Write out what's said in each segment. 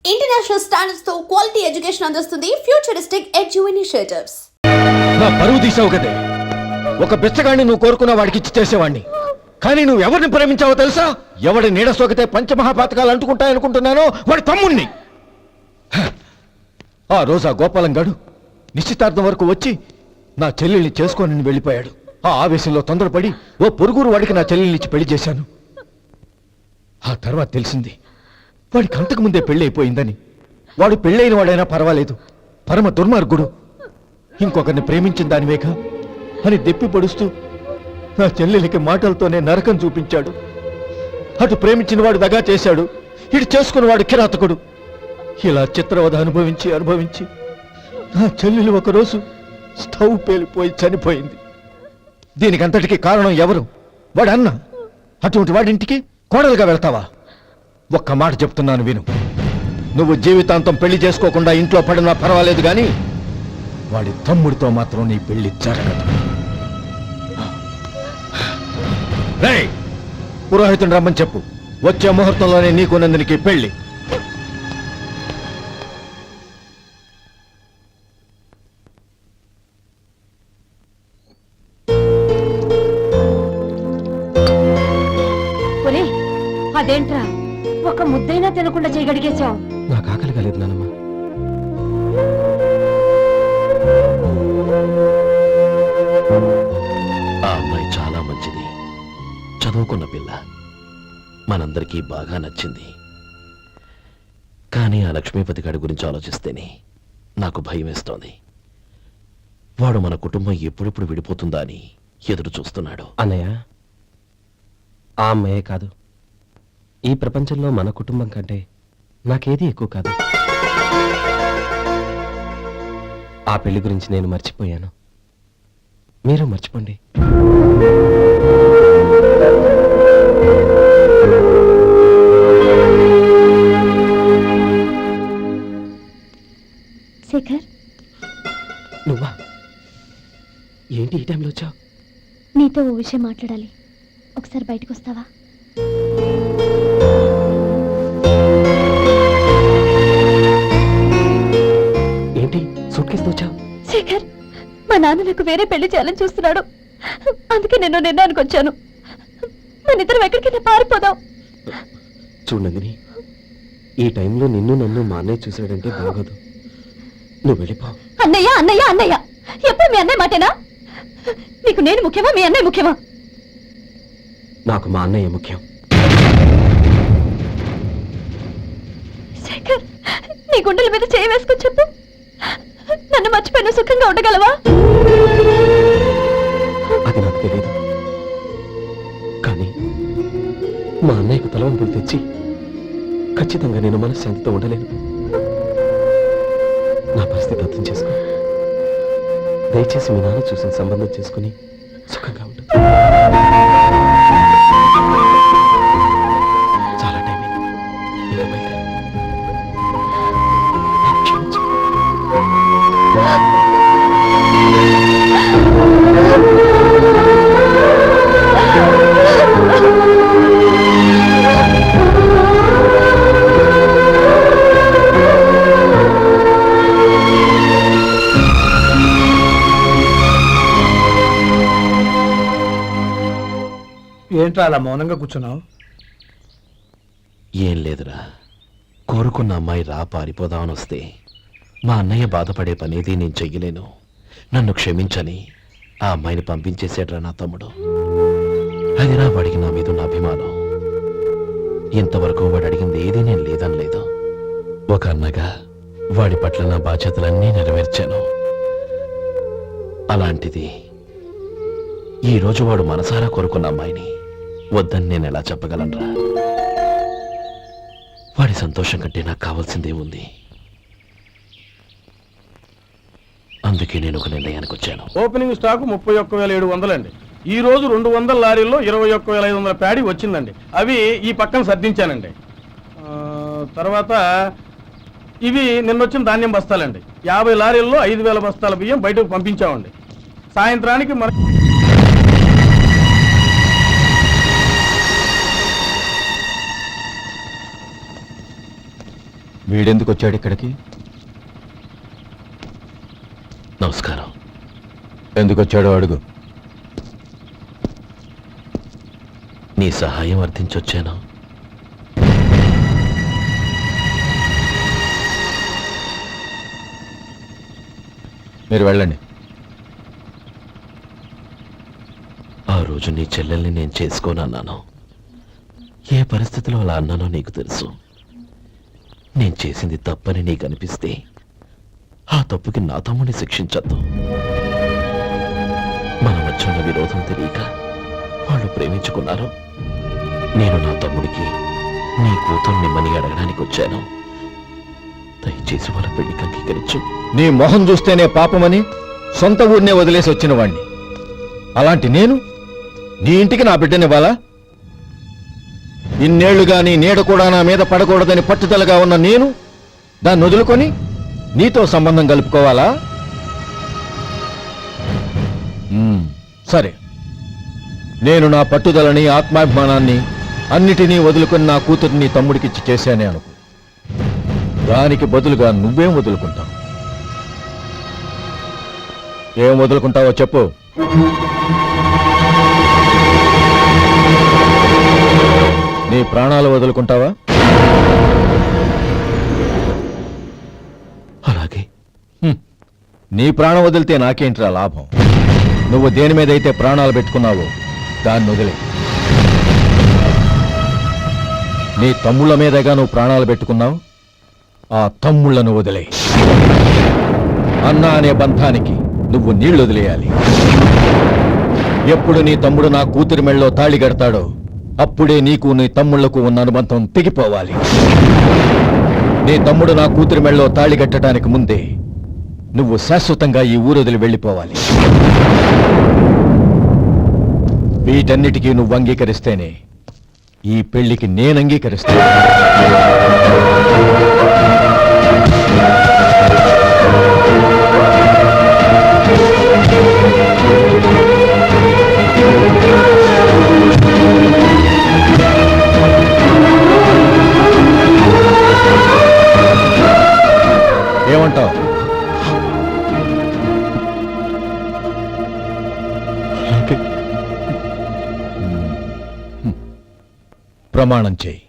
International standards తో quality education అందిస్తుంది futuristic edu initiatives. నా పరువు తీసావు కదే. ఒక బిచ్చగాడిని నువ్వు కోరుకున్న వాడికి ఇచ్చి చేసేవాడిని. కానీ నువ్వు ఎవరిని ప్రేమించావో తెలుసా? ఎవడి నీడ సోకితే పంచమహాపాతకాలు అంటుకుంటాయనుకుంటున్నానో వాడి తమ్ముణ్ణి. ఆ రోజు ఆ గోపాలం గాడు నిశ్చితార్థం వరకు వచ్చి నా చెల్లెల్ని చేసుకొని వెళ్ళిపోయాడు. ఆ ఆవేశంలో తొందరపడి ఓ పొరుగురు వాడికి నా చెల్లెల్నిచ్చి పెళ్లి చేశాను. ఆ తర్వాత తెలిసింది వాడికి అంతకు ముందే పెళ్లి అయిపోయిందని. వాడు పెళ్ళైన వాడైనా పర్వాలేదు, పరమ దుర్మార్గుడు. ఇంకొకరిని ప్రేమించిన దానివేగా అని దెప్పి పడుస్తూ నా చెల్లెలికి మాటలతోనే నరకం చూపించాడు. అటు ప్రేమించిన వాడు దగా చేశాడు, ఇటు చేసుకున్నవాడు కిరాతకుడు. ఇలా చిత్రవధ అనుభవించి నా చెల్లెలు ఒకరోజు స్టవ్ పేలిపోయి చనిపోయింది. దీనికంతటికీ కారణం ఎవరు? వాడు అన్న. అటువంటి వాడింటికి కోడలుగా వెళ్తావా? ఒక్క మాట చెప్తున్నాను విను. నువ్వు జీవితాంతం పెళ్లి చేసుకోకుండా ఇంట్లో పడినా పర్వాలేదు, కానీ వాడి తమ్ముడితో మాత్రం నీ పెళ్లి జరగదు. రేయ్, పురోహితుని రమ్మని చెప్పు. వచ్చే ముహూర్తంలోనే నీకు నందినికి పెళ్లి. అదేంట్రా, ఒక ముద్దైనా తినకుండా చేయగడిగేశావు? నాకు ఆకలి కాలేదు నానమ్మ. ఆ అమ్మాయి చాలా మంచిది, చదువుకున్న పిల్ల, మనందరికీ బాగా నచ్చింది. కానీ ఆ లక్ష్మీపతి గారి గురించి ఆలోచిస్తేనే నాకు భయం వేస్తోంది. వాడు మన కుటుంబం ఎప్పుడెప్పుడు విడిపోతుందా అని ఎదురు చూస్తున్నాడు. అన్నయ్య, ఆ అమ్మాయే కాదు, ఈ ప్రపంచంలో మన కుటుంబం కంటే నాకేది ఎక్కువ కాదు. ఆ పెళ్లి గురించి నేను మర్చిపోయాను, మీరు మర్చిపోండి. శేఖర్, నువ్వా? ఏంటి ఈ టైంలో వచ్చావు? నీతో ఓ విషయం మాట్లాడాలి, ఒకసారి బయటకు వస్తావా? ఏంటి సూట్ కేసు వచ్చావు? శేఖర్, మా నాన్న నాకు వేరే పెళ్లి చేయాలని చూస్తున్నాడు. అందుకే నేను నిర్ణయానికి వచ్చాను. మన ఇద్దరం ఎక్కడికైనా పారిపోదాం. చూడండి, ఈ టైంలో నిన్ను నన్ను మా అన్నయ్య చూసాడంటే బాగోదు. నువ్వు వెళ్ళిపో. అన్నయ్య అన్నయ్య అన్నయ్య, ఎప్పుడు మీ అన్నయ్య మాటేనా? నీకు నేను ముఖ్యమా, మీ అన్నయ్య ముఖ్యమా? నాకు మా అన్నయ్య ముఖ్యం. శేఖర్, నీ గుండెల మీద చేయి వేసుకొని చెప్పు, నన్ను మర్చిపోయిన సుఖంగా ఉండగలవా? అది నాకు తెలియదు, కానీ మా అన్నయ్యకు తలవంపులు తెచ్చి ఖచ్చితంగా నేను మనశ్శాంతితో ఉండలేను. నా పరిస్థితి అర్థం చేసుకో. దయచేసి మీ నాన్న చూసిన సంబంధం చేసుకుని సుఖంగా ఉండు. చాలా టైం అయింది, ఇంకా బయట. క్షమించు. ఏంట్రా అలా మౌనంగా కూర్చున్నావు? ఏం లేదురా, కోరుకున్న అమ్మాయి రా పారిపోదామని వస్తే మా అన్నయ్య బాధపడే పనేది నేను చెయ్యలేను. నన్ను క్షమించని ఆ అమ్మాయిని పంపించేసాడ్రా నా తమ్ముడు. అదిరా వాడికి నా మీద ఉన్న అభిమానం. ఇంతవరకు వాడు అడిగింది ఏదీ నేను లేదని లేదు. ఒక అన్నగా వాడి పట్ల నా బాధ్యతలన్నీ నెరవేర్చాను. అలాంటిది ఈరోజు వాడు మనసారా కోరుకున్న అమ్మాయిని వద్దని నేను ఎలా చెప్పగలనురా? వాడి సంతోషం కంటే నాకు కావాల్సిందే ఉంది. అందుకే నేను ఒక నిర్ణయానికి వచ్చాను. ఓపెనింగ్ స్టాక్ 31,700 అండి. ఈ రోజు 200 లారీల్లో 21,500 ప్యాడీ వచ్చిందండి. అవి ఈ పక్కన సర్దించానండి. తర్వాత ఇవి నిన్నొచ్చిన ధాన్యం బస్తాలండి. 50 లారీల్లో 5,000 బస్తాల బియ్యం బయటకు పంపించామండి. సాయంత్రానికి మన వీడెందుకు వచ్చాడు ఇక్కడికి? నమస్కారం. ఎందుకు వచ్చాడో అడుగు. నీ సహాయం అర్థించొచ్చాను. మీరు వెళ్ళండి. ఆ రోజు నీ చెల్లెల్ని నేను చేసుకోనన్నాను. ఏ పరిస్థితిలో అలా అన్నానో నీకు తెలుసు. నేను చేసింది తప్పని నీకు అనిపిస్తే ఆ తప్పుకి నా తమ్ముడిని శిక్షించద్దు. మన మధ్య ఉన్న విరోధం తెలియక వాళ్ళు ప్రేమించుకున్నారు. నేను నా తమ్ముడికి నీ కూతుర్నిమ్మని అడగడానికి వచ్చాను. దయచేసి వాళ్ళ పెళ్లికి అంగీకరించు. నీ మొహం చూస్తేనే పాపమని సొంత ఊరినే వదిలేసి వచ్చిన వాణ్ణి. అలాంటి నేను నీ ఇంటికి నా బిడ్డనివ్వాలా? ఇన్నేళ్లుగా నీ నీడ కూడా నా మీద పడకూడదని పట్టుదలగా ఉన్న నేను దాన్ని వదులుకొని నీతో సంబంధం కలుపుకోవాలా? సరే, నేను నా పట్టుదలని ఆత్మాభిమానాన్ని అన్నిటినీ వదులుకొని నా కూతుర్ని తమ్ముడికిచ్చి చేశానే అనుకో. దానికి బదులుగా నువ్వేం వదులుకుంటావు? ఏం వదులుకుంటావో చెప్పు. నీ ప్రాణాలు వదులుకుంటావా? అలాగే. నీ ప్రాణం వదిలితే నాకేంట్రా లాభం? నువ్వు దేని మీద అయితే ప్రాణాలు పెట్టుకున్నావో దాన్ని వదిలే. నీ తమ్ముళ్ళ మీదగా నువ్వు ప్రాణాలు పెట్టుకున్నావు. ఆ తమ్ముళ్లను వదిలే. అన్న అనే బంధానికి నువ్వు నీళ్లు వదిలేయాలి. ఎప్పుడు నీ తమ్ముడు నా కూతురి మెళ్ళలో తాళి కడతాడో అప్పుడే నీకు నీ తమ్ముళ్లకు ఉన్న అనుబంధం తెగిపోవాలి. నీ తమ్ముడు నా కూతురి మెళ్ళలో తాళి కట్టడానికి ముందే నువ్వు శాశ్వతంగా ఈ ఊరొదిలి వెళ్ళిపోవాలి. వీటన్నిటికీ నువ్వు అంగీకరిస్తేనే ఈ పెళ్లికి నేను అంగీకరిస్తాను. ఏమంటావు? ప్రమాణం చేయి.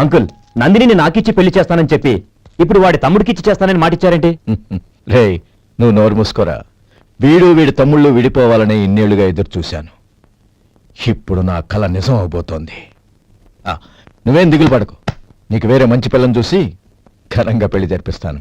అంకుల్, నందిని నాకిచ్చి పెళ్లి చేస్తానని చెప్పి ఇప్పుడు వాడి తమ్ముడికిచ్చి చేస్తానని మాటిచ్చారేంటి? రే, నువ్వు నోరు మూసుకోరా. వీడి తమ్ముళ్ళు విడిపోవాలని ఇన్నేళ్లుగా ఎదురు చూశాను. ఇప్పుడు నా కల నిజం అవబోతోంది. నువ్వేం దిగులు పడకు. నీకు వేరే మంచి పిల్లని చూసి ఘనంగా పెళ్లి జరిపిస్తాను.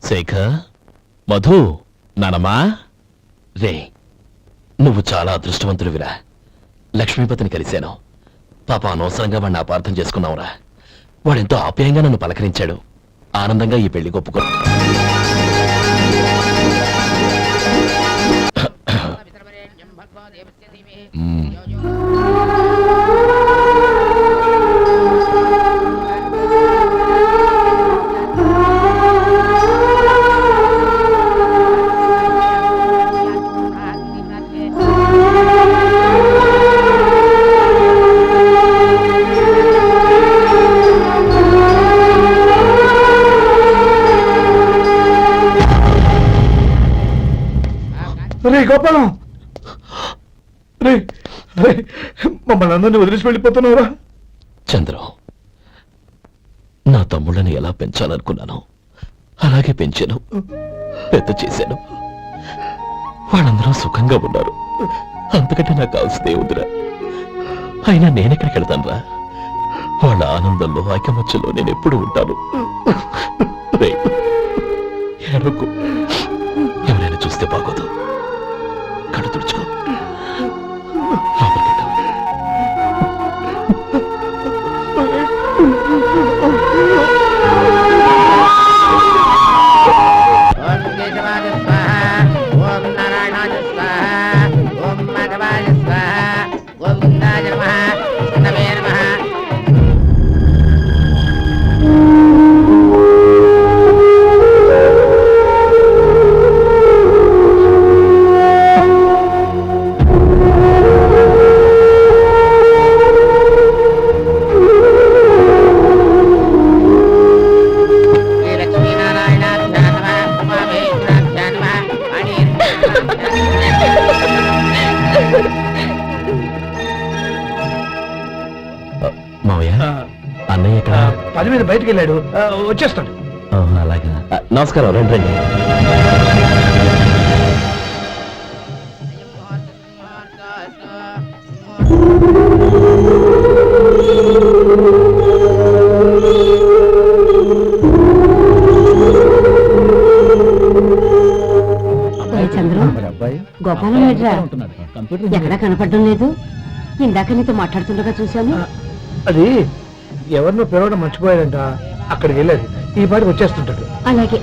శేఖర్, మధు, నానమ్మా, రే, నువ్వు చాలా అదృష్టవంతుడివిరా. లక్ష్మీపతిని కలిశాను. పాప అనవసరంగా వాడిని అపార్థం చేసుకున్నావురా. వాడెంతో ఆప్యాయంగా నన్ను పలకరించాడు. ఆనందంగా ఈ పెళ్లి ఒప్పుకో. రే గోపాలం, రే రే, మమ్మల్ని అందరినీ వదిలేసి వెళ్ళిపోతున్నావురా? చంద్రం, నా తమ్ముళ్ళని ఎలా పెంచాలనుకున్నాను అలాగే పెంచాను, పెద్ద చేశాను. వాళ్ళందరూ సుఖంగా ఉన్నారు. అంతకంటే నాకు కావాల్సిందే ఉందిరా. అయినా నేనెక్కడికి వెళ్తానురా? వాళ్ళ ఆనందంలో ఐకమత్యంలో నేను ఎప్పుడు ఉంటాను. రే, ఎరుకు ఎవరైనా చూస్తే బాగోదు. కళ్ళు తుడుచుకో. లోపలికెళ్ళు. ఓం కేశవాయ స్వాహా, ఓం నారాయణాయ స్వాహా, ఓం మాధవాయ స్వాహా, ఓం గుండాయ నమః, విష్ణవే నమః. శ్రీ లక్ష్మీనారాయణాభ్యాం నమః, ఉమామహేశ్వరాభ్యాం నమః, మావయ్య, అన్నయ్య ఎక్కడ? పని మీద బయటికి వెళ్ళాడు, వచ్చేస్తాడు. ఓహో, అలాగా. నమస్కారం, రండి రండి. చంద్రు, గోపాలం ఏడ్రా? ఎక్కడా కనపడడం లేదు. ఇందాక నీతో మాట్లాడుతుండగా చూశాను. అది ఎవరినో పిలవడం మర్చిపోయాడంట, అక్కడికి వెళ్ళాడు. ఈ పాటికి వచ్చేస్తుంటాడు. అలాగే.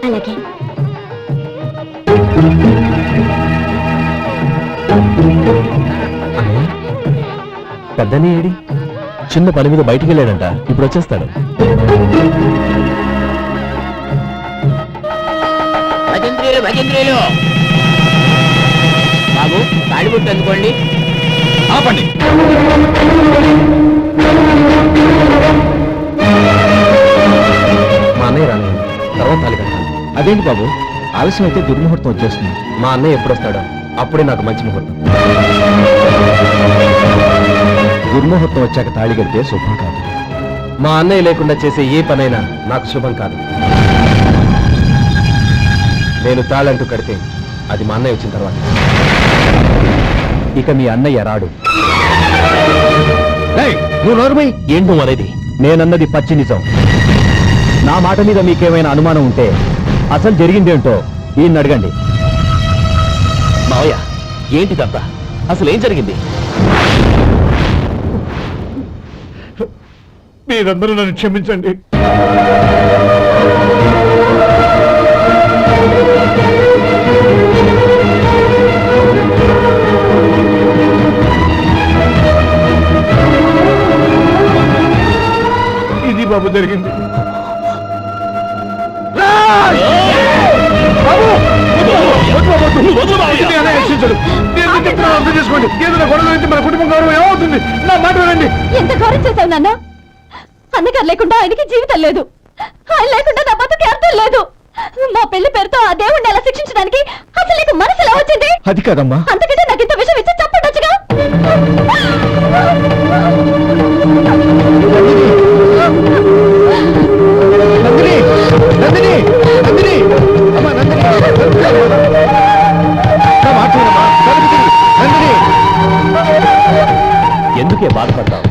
అలాగే. పెద్దని ఏడి? చిన్న పని మీద బయటికి వెళ్ళాడంట, ఇప్పుడు వచ్చేస్తాడు. భజంత్రీలు భజంత్రీలు బాబు, తాడిబుట్టు అందుకోండి. ఆపండి. మా అన్నయ్య రాలేదు, తర్వాత తాళి కట్టాలి. అదేంటి బాబు, ఆలస్యం అయితే దుర్ముహూర్తం వచ్చేస్తుంది. మా అన్నయ్య ఎప్పుడు వస్తాడో అప్పుడే నాకు మంచి ముహూర్తం. దుర్ముహూర్తం వచ్చాక తాళి కడితే శుభం కాదు. మా అన్నయ్య లేకుండా చేసే ఏ పనైనా నాకు శుభం కాదు. నేను తాళంటూ కడితే అది మా అన్నయ్య వచ్చిన తర్వాత. ఇక మీ అన్నయ్య రాడు. నువ్వు నోరుమై. ఏంటో మరేది? నేనన్నది పచ్చి నిజం. నా మాట మీద మీకేమైనా అనుమానం ఉంటే అసలు జరిగిందేంటో ఈయన్ని అడగండి. మావయ్య, ఏంటిదంతా? అసలు ఏం జరిగింది? మీరందరూ నన్ను క్షమించండి. ఇది బాబు జరిగింది. చేసుకోండి. ఏదైనా గొడవ అయితే మన కుటుంబం గౌరవం ఏమవుతుంది? నా మాట వినండి. ఎంత గౌరవం చేశావు నాన్న? అన్నగారు లేకుండా ఆయనకి జీవితం లేదు, ఆయన లేకుండా నా బతుకి అర్థం లేదు. మా పెళ్లి పేరుతో ఆ దేవుణ్ణి ఎలా శిక్షించడానికి అసలు నీకు మనసు ఎలా వచ్చింది? అది కాదమ్మా. అంతకంటే నాకు ఇంత విషయం ఇచ్చి చెప్పండొచ్చుగా. నందిని, నందిని, నందిని, అమ్మా నందిని, నా మాట వినమ్మా. నందిని, ఎందుకే బాధపడ్డావు?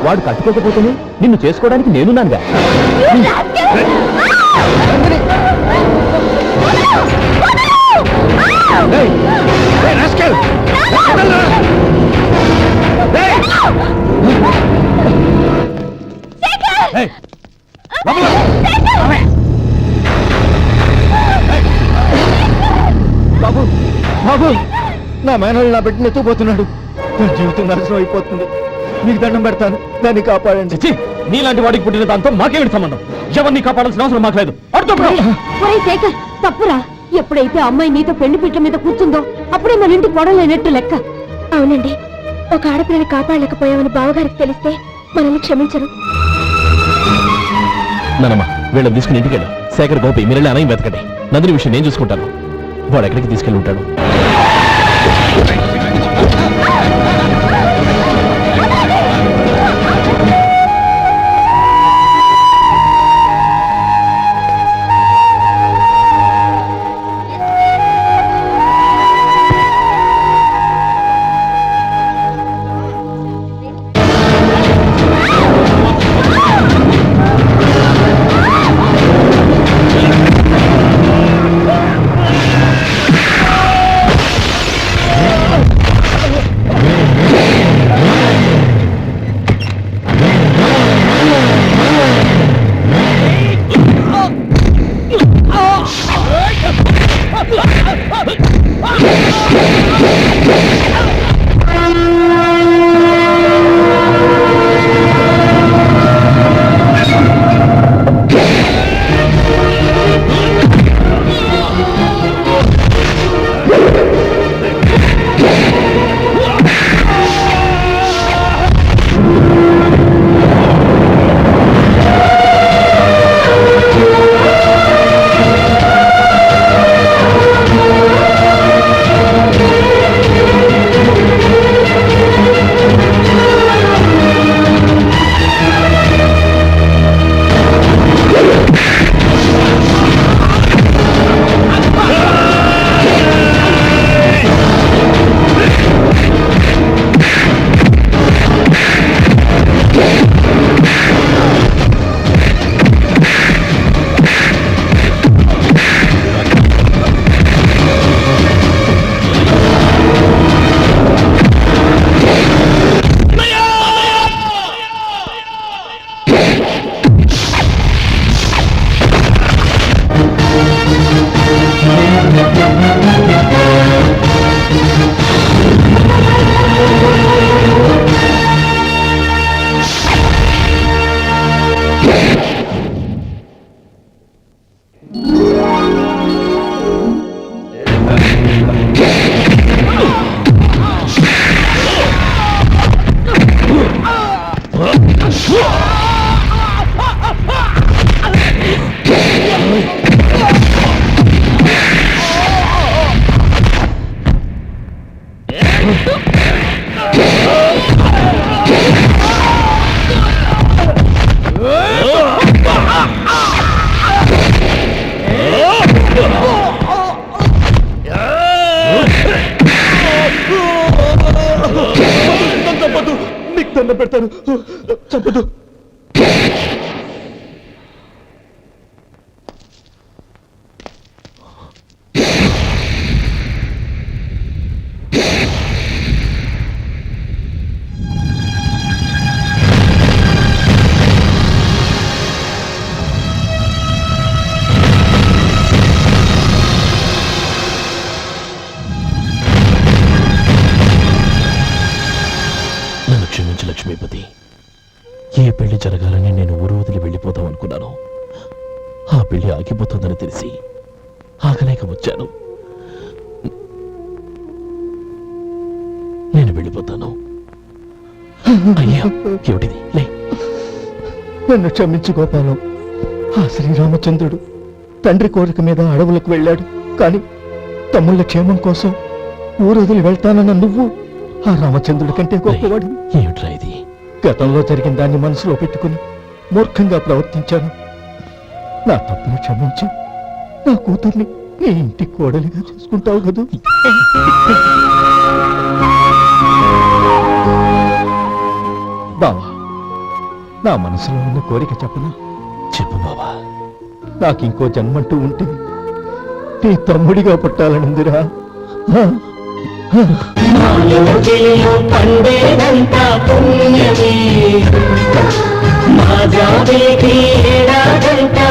వాడు కట్టుకోకపోతేనే నిన్ను చేసుకోవడానికి నేనున్నానుగా. ఏయ్, ఏయ్, రాస్కెల్! ఏయ్! ఏయ్, లోపల! బాబు, బాబు, నా మేనల్ని నా బిడ్డను ఎత్తుకుపోతున్నాడు. నా జీవితం నాశనం అయిపోతుంది. మీకు దండం పెడతాను, దాన్ని కాపాడండి. చిచ్చి, నీలాంటి వాడికి పుట్టిన దాంతో మాకేమిటి సంబంధం? ఎవరిని కాపాడాల్సిన అవసరం మాకు లేదు. ఒరేయ్ శేఖర్, తప్పురా. ఎప్పుడైతే అమ్మాయి నీతో పెళ్లి పీటల మీద కూర్చుందో అప్పుడే మన ఇంటికి గొడవలేనట్టు లెక్క. అవునండి, ఒక ఆడపిల్లని కాపాడలేకపోయామని బావగారికి తెలిస్తే మనల్ని క్షమించరు. నానమ్మ వీళ్ళని తీసుకుని ఇంటికి వెళ్ళు. శేఖర్ గోపి మీరు వెళ్ళి అన్నయ్య వెతకండి. నందిని విషయం నేను చూసుకుంటాను. వాడు ఎక్కడికి తీసుకెళ్ళి ఉంటాడు. దండ పెడతాను, చంపదు. నన్ను క్షమించు లక్ష్మీపతి. ఏ పెళ్లి జరగాలని నేను ఊరు వదిలి వెళ్ళిపోతాం అనుకున్నాను. ఆ పెళ్లి ఆగిపోతుందని తెలిసి ఆగలేక వచ్చాను. నేను వెళ్ళిపోతాను. అయ్యా ఏమిటిది? లే, నన్ను క్షమించు గోపాలం. ఆ శ్రీరామచంద్రుడు తండ్రి కోరిక మీద అడవులకు వెళ్ళాడు. కానీ తమ్ముళ్ళ క్షేమం కోసం ఊరొదిలి వెళ్తానన్న నువ్వు ఆ రామచంద్రుడి కంటే గొప్పవాడు. ఏమిట్రా ఇది? గతంలో జరిగిన దాన్ని మనసులో పెట్టుకుని మూర్ఖంగా ప్రవర్తించాను. నా తప్పును క్షమించి నా కూతుర్ని నీ ఇంటి కోడలిగా చేసుకుంటావు కదూ. బావా, నా మనసులో ఉన్న కోరిక చెప్పనా? చెప్పు బాబా. నాకింకో జన్మంటూ ఉంటే నీ తమ్ముడిగా పుట్టాలనుందిరా. పండేదంతా పుణ్యమే మా జాబిలికి ఏడాదంతా